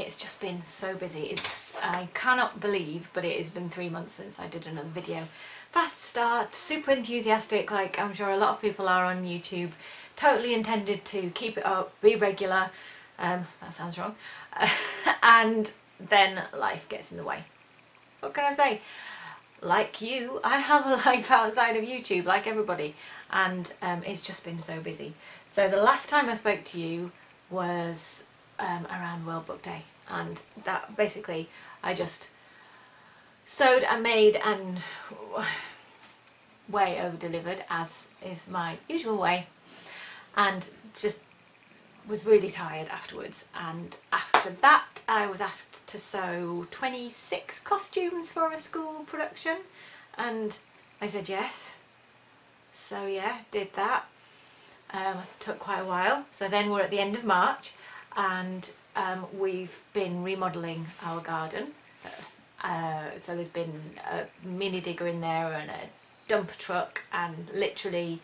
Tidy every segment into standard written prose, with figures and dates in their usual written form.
it's just been so busy. I cannot believe, but it has been 3 months since I did another video. Fast start, super enthusiastic, like I'm sure a lot of people are on YouTube. Totally intended to keep it up, be regular. That sounds wrong. And then life gets in the way. What can I say? Like you, I have a life outside of YouTube, like everybody, and it's just been so busy. So the last time I spoke to you was around World Book Day, and that basically I just sewed and made and way over delivered, as is my usual way, and just was really tired afterwards. And after that I was asked to sew 26 costumes for a school production, and I said yes. So yeah, did that. Took quite a while. So then we're at the end of March, and we've been remodelling our garden. So there's been a mini digger in there and a dumper truck, and literally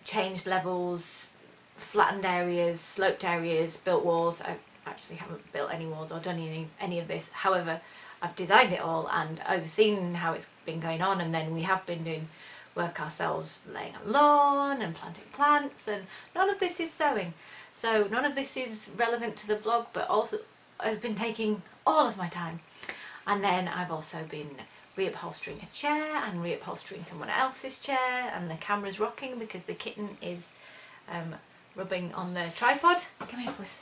changed levels, flattened areas, sloped areas, built walls. I actually haven't built any walls or done any of this. However, I've designed it all and overseen how it's been going on, and then we have been doing work ourselves, laying a lawn and planting plants, and none of this is sewing. So none of this is relevant to the vlog, but also has been taking all of my time. And then I've also been reupholstering a chair and reupholstering someone else's chair, and the camera's rocking because the kitten is rubbing on the tripod. Come here, puss.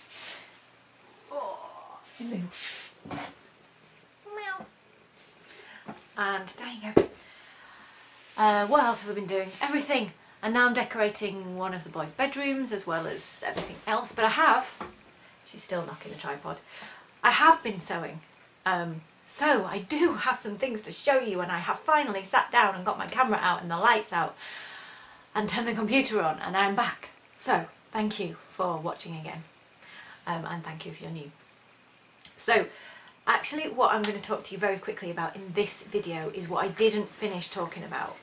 Oh, hello. Meow. And there you go. What else have I been doing? Everything. And now I'm decorating one of the boys' bedrooms as well as everything else. But she's still knocking the tripod. I have been sewing. So I do have some things to show you, and I have finally sat down and got my camera out and the lights out and turned the computer on, and I'm back. So thank you for watching again. And thank you if you're new. So actually what I'm going to talk to you very quickly about in this video is what I didn't finish talking about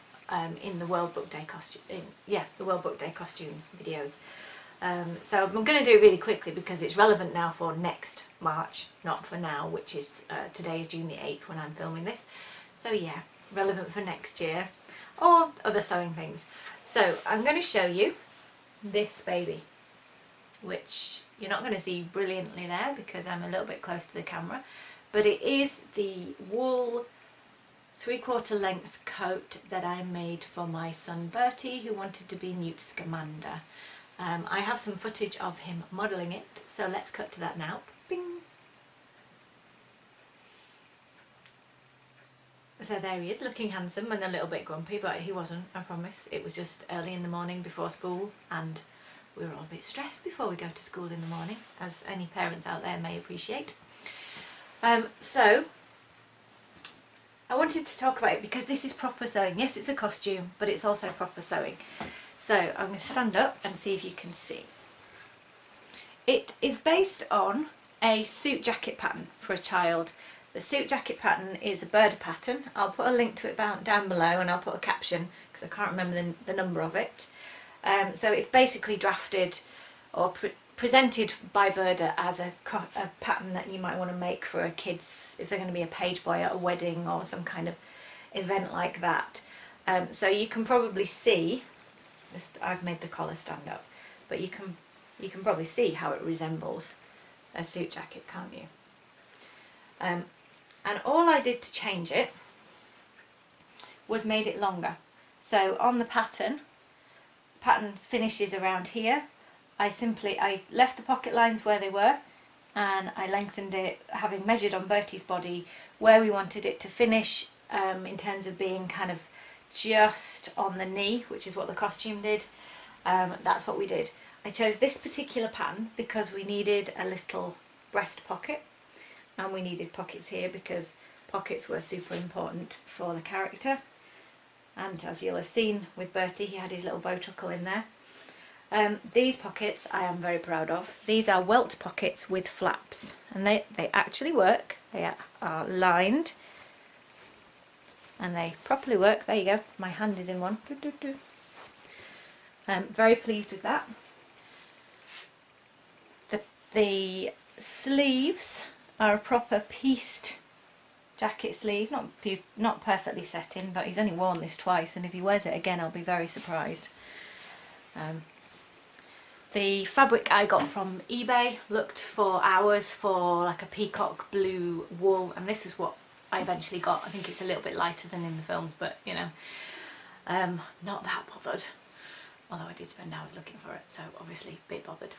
in the World Book Day the World Book Day costumes videos. So I'm going to do it really quickly because it's relevant now for next March, not for now, which is today is June the 8th when I'm filming this. So yeah, relevant for next year or other sewing things. So I'm going to show you this baby, which you're not going to see brilliantly there because I'm a little bit close to the camera, but it is the wool 3/4 length coat that I made for my son Bertie, who wanted to be Newt Scamander. I have some footage of him modelling it, so let's cut to that now. Bing! So there he is, looking handsome and a little bit grumpy, but he wasn't, I promise. It was just early in the morning before school, and we were all a bit stressed before we go to school in the morning, as any parents out there may appreciate. So I wanted to talk about it because this is proper sewing. Yes, it's a costume, but it's also proper sewing. So I'm going to stand up and see if you can see. It is based on a suit jacket pattern for a child. The suit jacket pattern is a bird pattern. I'll put a link to it down below, and I'll put a caption because I can't remember the number of it. So it's basically drafted or presented by Burda as a pattern that you might want to make for a kids if they're going to be a page boy at a wedding or some kind of event like that. So you can probably see this, I've made the collar stand up, but you can probably see how it resembles a suit jacket, can't you? And all I did to change it was made it longer. So on the pattern finishes around here. I left the pocket lines where they were, and I lengthened it, having measured on Bertie's body where we wanted it to finish in terms of being kind of just on the knee, which is what the costume did. That's what we did. I chose this particular pattern because we needed a little breast pocket, and we needed pockets here because pockets were super important for the character. And as you'll have seen with Bertie, he had his little bow truckle in there. These pockets I am very proud of. These are welt pockets with flaps, and they actually work. They are lined and they properly work. There you go, my hand is in one. Very pleased with that. The sleeves are a proper pieced jacket sleeve, not perfectly set in, but he's only worn this twice, and if he wears it again I'll be very surprised. The fabric I got from eBay, looked for hours for like a peacock blue wool, and this is what I eventually got. I think it's a little bit lighter than in the films, but you know, not that bothered, although I did spend hours looking for it, so obviously a bit bothered.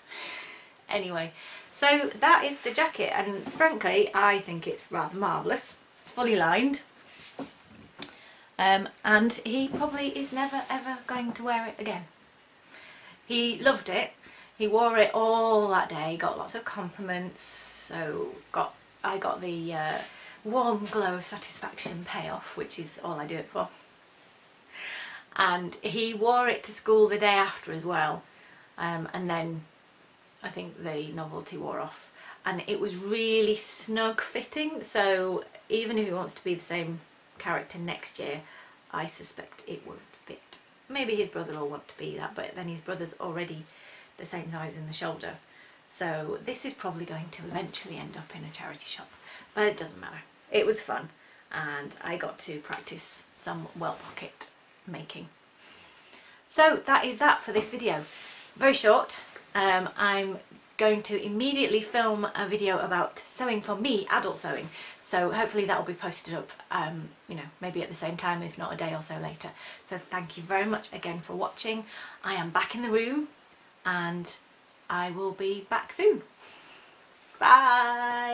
Anyway, so that is the jacket, and frankly I think it's rather marvellous. It's fully lined, and he probably is never ever going to wear it again. He loved it. He wore it all that day, got lots of compliments, so I got the warm glow of satisfaction payoff, which is all I do it for. And he wore it to school the day after as well, and then I think the novelty wore off, and it was really snug fitting, so even if he wants to be the same character next year, I suspect it won't fit. Maybe his brother will want to be that, but then his brother's already the same size in the shoulder, so this is probably going to eventually end up in a charity shop, but it doesn't matter. It was fun, and I got to practice some well pocket making. So that is that for this video. Very short. I'm going to immediately film a video about sewing for me, adult sewing, so hopefully that will be posted up, you know, maybe at the same time, if not a day or so later. So thank you very much again for watching. I am back in the room, and I will be back soon. Bye!